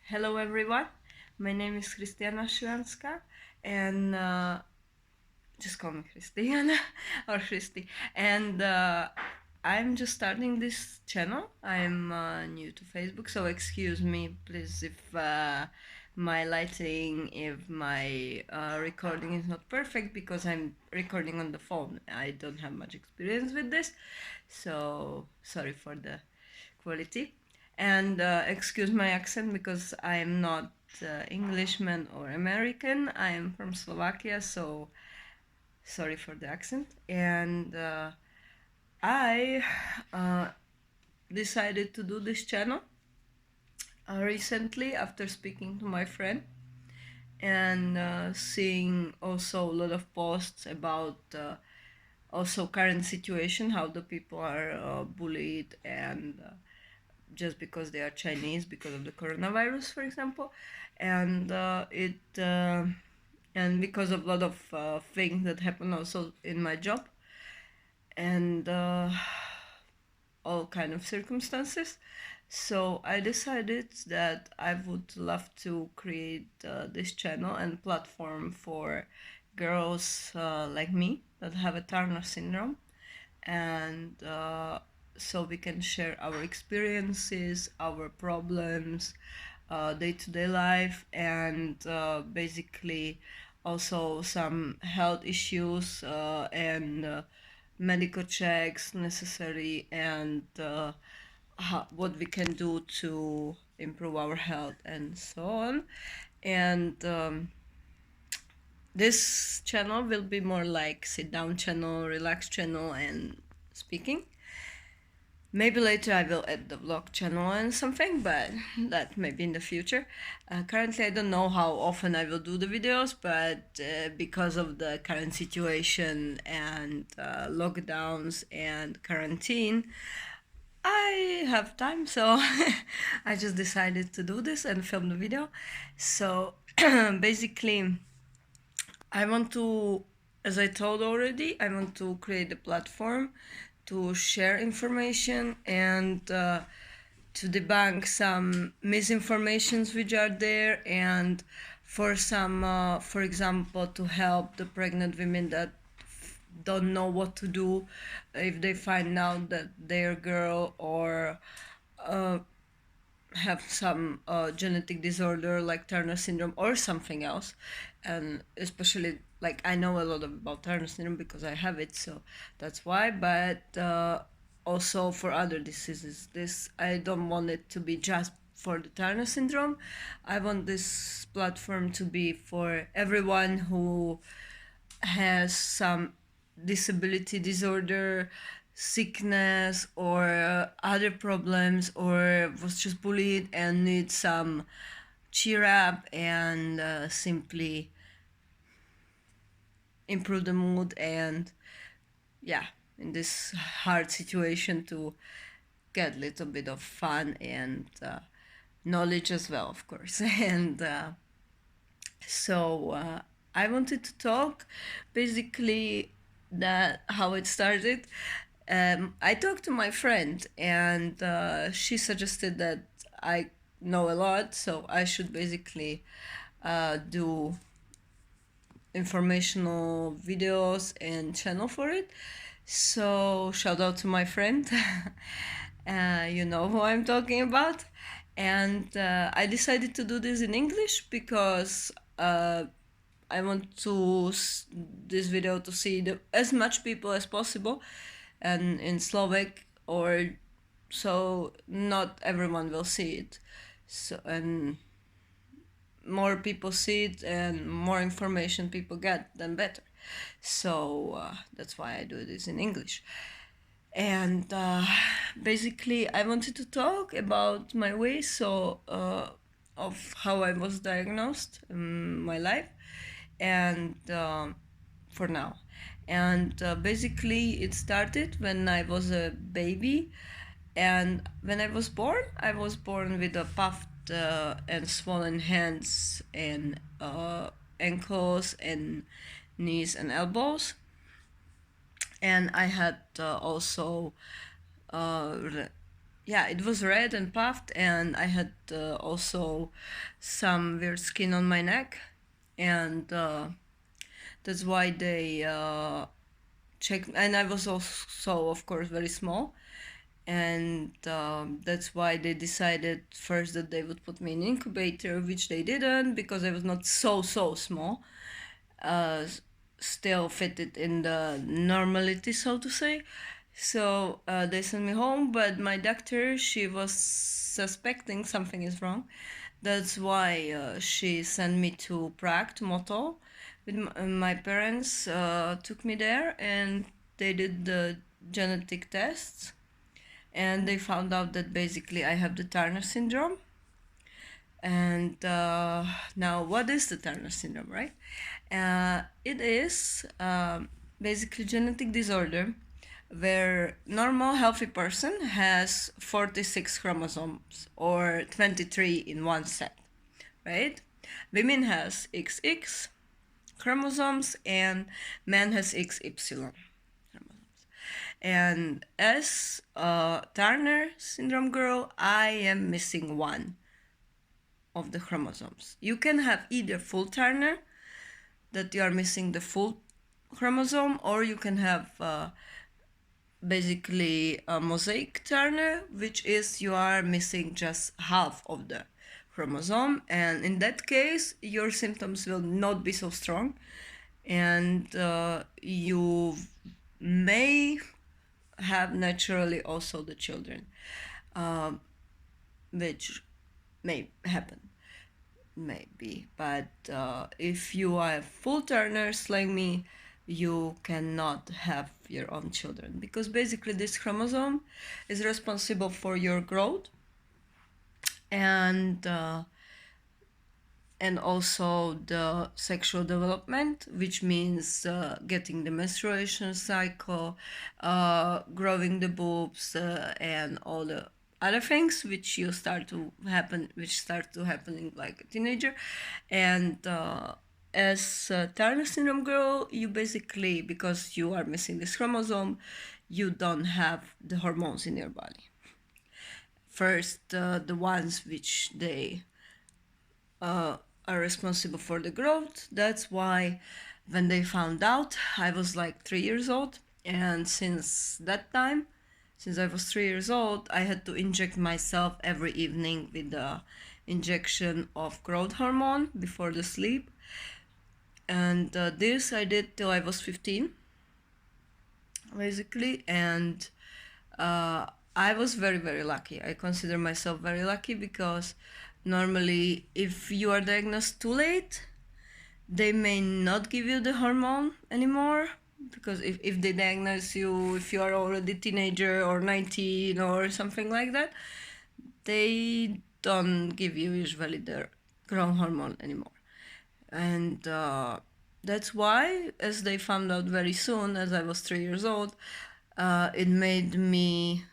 Hello everyone, my name is Christiana Szlanska and just call me Christiana or Christy. And I'm just starting this channel. I'm new to Facebook, so excuse me please if my lighting, if my recording is not perfect because I'm recording on the phone. I don't have much experience with this, so sorry for the quality. And excuse my accent because I am not Englishman or American. I am from Slovakia, so sorry for the accent. And I uh, decided to do this channel recently after speaking to my friend and seeing also a lot of posts about also current situation, how the people are bullied and just because they are Chinese because of the coronavirus, for example, and and because of a lot of things that happen also in my job and all kind of circumstances. So I decided that I would love to create this channel and platform for girls like me that have a Turner syndrome, and so we can share our experiences, our problems, day-to-day life, and basically also some health issues and medical checks necessary, and what we can do to improve our health and so on. And this channel will be more like sit down channel, relax channel, and speaking. Maybe later I will add the vlog channel and something, but that maybe in the future. Currently I don't know how often I will do the videos, but because of the current situation and lockdowns and quarantine, I have time, so I just decided to do this and film the video. So basically, I want to, as I told already, I want to create a platform to share information and to debunk some misinformations which are there, and for some, for example, to help the pregnant women that don't know what to do if they find out that their girl or uh, have some genetic disorder like Turner syndrome or something else. And especially, like, I know a lot about Turner syndrome because I have it, so that's why. But also for other diseases, this I don't want it to be just for the Turner syndrome. I want this platform to be for everyone who has some disability disorder, sickness, or other problems, or was just bullied and needs some cheer up and simply improve the mood, and yeah, in this hard situation to get a little bit of fun and knowledge as well, of course. And so I wanted to talk basically that how it started. I talked to my friend, and she suggested that I know a lot, so I should basically do informational videos and channel for it. So shout out to my friend. You know who I'm talking about. And I decided to do this in English because I want to this video to see as much people as possible, and in Slovak, or so not everyone will see it. So, and more people see it and more information people get, then better. So that's why I do this in English. And basically, I wanted to talk about my way, so of how I was diagnosed in my life, and for now. And basically, it started when I was a baby, and when I was born with a puffed and swollen hands and ankles and knees and elbows, and I had also uh, yeah, it was red and puffed, and I had also some weird skin on my neck, and that's why they checked. And I was also, of course, very small, and that's why they decided first that they would put me in incubator, which they didn't because I was not so small. Uh, Still fitted in the normality, so to say. So they sent me home, but my doctor, she was suspecting something is wrong. That's why she sent me to Prague, to Motol. With my parents took me there, and they did the genetic tests, and they found out that basically I have the Turner syndrome. And now, what is the Turner syndrome, right? It is basically genetic disorder where normal healthy person has 46 chromosomes or 23 in one set, right? Women has XX chromosomes and man has XY. And as a Turner syndrome girl, I am missing one of the chromosomes. You can have either full Turner, that you are missing the full chromosome, or you can have basically a mosaic Turner, which is you are missing just half of the chromosome, and in that case your symptoms will not be so strong, and you may have naturally also the children, which may happen, maybe. But if you are full Turners like me, you cannot have your own children because basically this chromosome is responsible for your growth and also the sexual development, which means getting the menstruation cycle, growing the boobs, and all the other things which start to happen in like a teenager. And as a Turner syndrome girl, you basically, because you are missing this chromosome, you don't have the hormones in your body. First, the ones which they are responsible for the growth. That's why when they found out, I was like 3 years old. And since that time, since I was 3 years old, I had to inject myself every evening with the injection of growth hormone before the sleep. And this I did till I was 15, basically. And I was very lucky. I consider myself very lucky because normally if you are diagnosed too late, they may not give you the hormone anymore, because if they diagnose you if you are already teenager or 19 or something like that, they don't give you usually the growth hormone anymore. And that's why, as they found out very soon, as I was 3 years old, it made me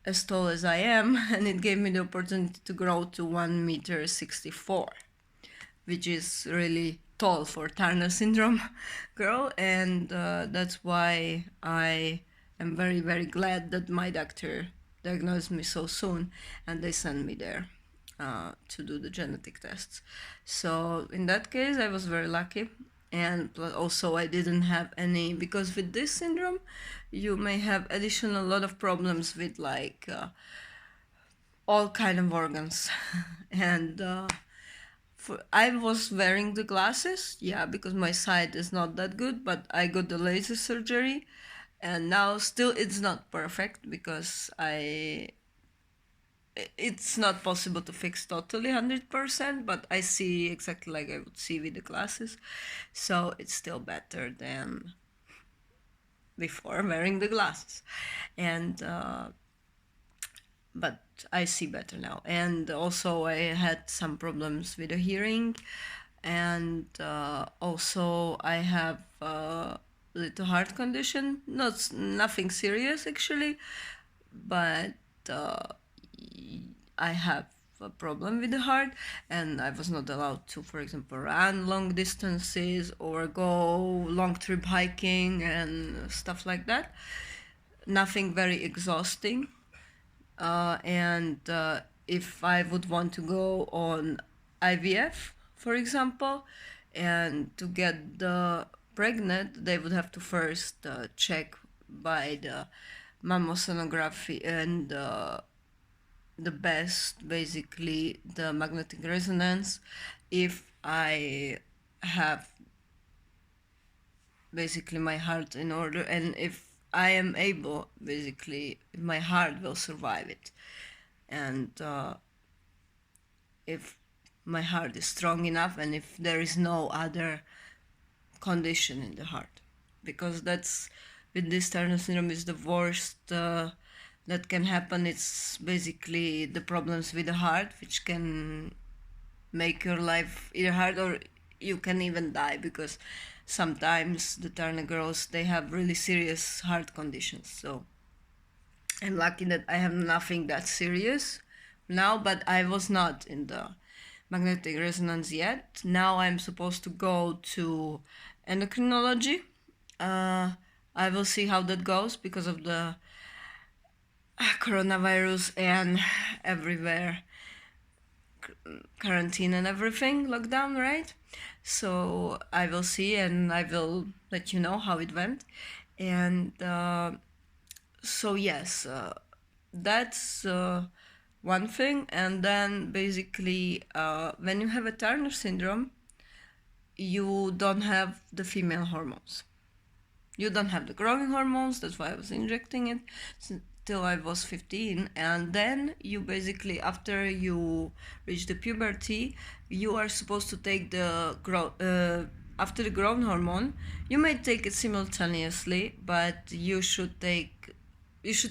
as tall as I am, and it gave me the opportunity to grow to 1 meter 64, which is really tall for Turner syndrome girl. And that's why I am very glad that my doctor diagnosed me so soon, and they sent me there to do the genetic tests. So in that case, I was very lucky. And also I didn't have any, because with this syndrome you may have additional lot of problems with like all kind of organs. And I was wearing the glasses, yeah, because my sight is not that good, but I got the laser surgery, and now still it's not perfect because it's not possible to fix totally 100%, but I see exactly like I would see with the glasses, so it's still better than before wearing the glasses. And but I see better now. And also I had some problems with the hearing, and also I have a little heart condition, nothing serious actually, but I have a problem with the heart, and I was not allowed to, for example, run long distances or go long trip hiking and stuff like that. Nothing very exhausting, and if I would want to go on IVF, for example, and to get the pregnant, they would have to first check by the mammosonography and the best, basically the magnetic resonance, if I have basically my heart in order, and if I am able, basically my heart will survive it, and if my heart is strong enough, and if there is no other condition in the heart, because that's, with this Turner syndrome, is the worst that can happen. It's basically the problems with the heart, which can make your life either hard, or you can even die, because sometimes the Turner girls, they have really serious heart conditions. So I'm lucky that I have nothing that serious now, but I was not in the magnetic resonance yet. Now I'm supposed to go to endocrinology. I will see how that goes because of the coronavirus and everywhere quarantine and everything, lockdown, right? So I will see, and I will let you know how it went. And so yes, that's one thing. And then basically, when you have a Turner syndrome, you don't have the female hormones. You don't have the growing hormones. That's why I was injecting it till I was 15. And then you basically, after you reach the puberty, you are supposed to take the after the growth hormone. You may take it simultaneously, but you should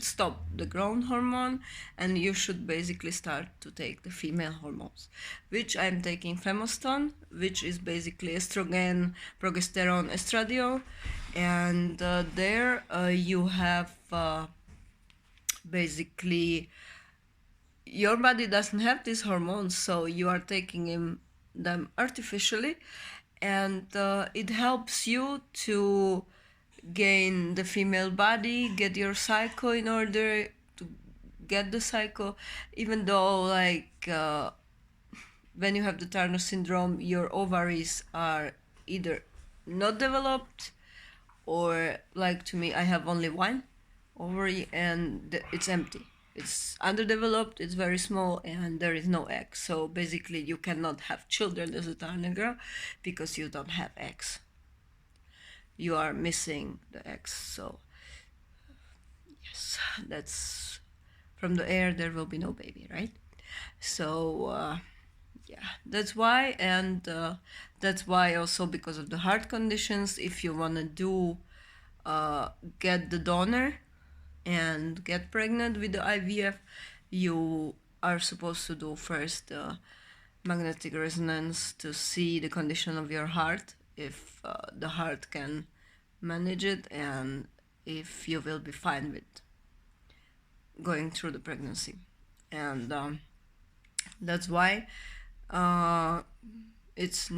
stop the growth hormone, and you should basically start to take the female hormones, which I'm taking Femoston, which is basically estrogen, progesterone, estradiol, and there you have basically, your body doesn't have these hormones, so you are taking them artificially, and it helps you to gain the female body, get your cycle in order, to get the cycle, even though like when you have the Turner syndrome, your ovaries are either not developed, or like to me, I have only one ovary and it's empty. It's underdeveloped, it's very small, and there is no egg. So basically, you cannot have children as a Turner girl because you don't have eggs. You are missing the eggs. So yes, that's, from the air there will be no baby, right? So yeah, that's why. And that's why also, because of the heart conditions, if you want to do get the donor and get pregnant with the IVF, you are supposed to do first magnetic resonance to see the condition of your heart, if the heart can manage it, and if you will be fine with going through the pregnancy. And that's why it's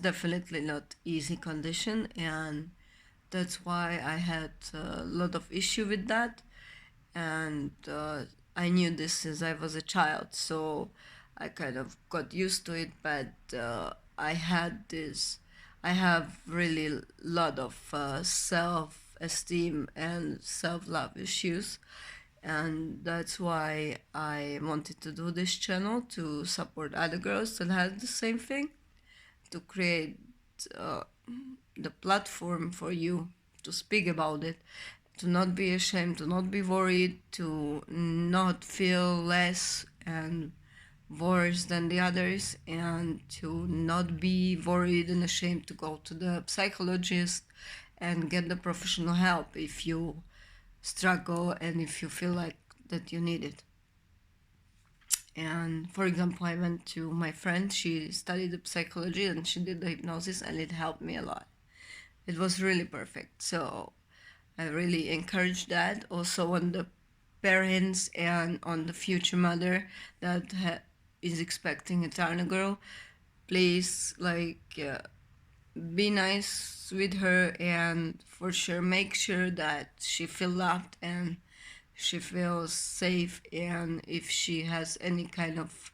definitely not easy condition, and that's why I had a lot of issue with that. And I knew this since I was a child, so I kind of got used to it. But I have really lot of self-esteem and self-love issues, and that's why I wanted to do this channel, to support other girls that have the same thing, to create the platform for you to speak about it, to not be ashamed, to not be worried, to not feel less and worse than the others, and to not be worried and ashamed to go to the psychologist and get the professional help if you struggle and if you feel like that you need it. And for example, I went to my friend, she studied the psychology and she did the hypnosis, and it helped me a lot. It was really perfect. So I really encourage that also on the parents and on the future mother that is expecting a Turner girl. Please, be nice with her, and for sure make sure that she feel loved and she feels safe, and if she has any kind of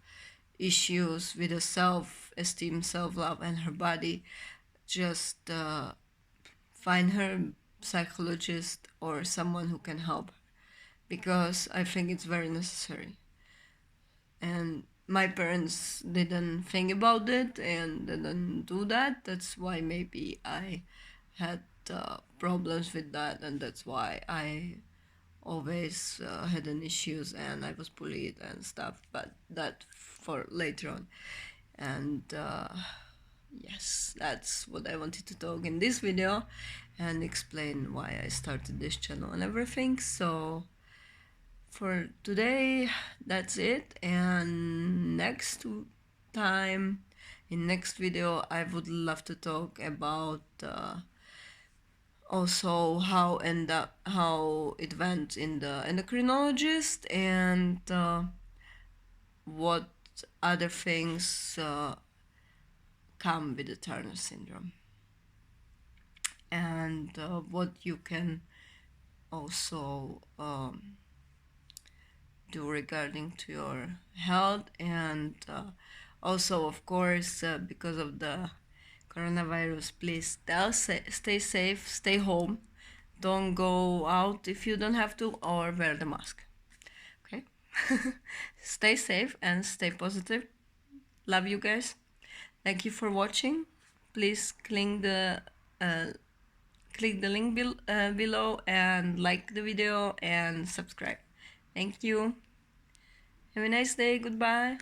issues with her self-esteem, self-love, and her body, just find her psychologist or someone who can help her, because I think it's very necessary. And my parents didn't think about it and didn't do that. That's why maybe I had problems with that, and that's why I always had an issues and I was bullied and stuff. But that for later on. And yes, that's what I wanted to talk in this video and explain why I started this channel and everything. So for today, that's it, and next time, in next video, I would love to talk about also how it went in the endocrinologist, and what other things come with the Turner syndrome, and what you can also do regarding to your health. And also, of course, because of the coronavirus, please stay safe, stay home, don't go out if you don't have to, or wear the mask. Okay. Stay safe and stay positive. Love you guys. Thank you for watching. Please click the link below and like the video and subscribe. Thank you. Have a nice day. Goodbye.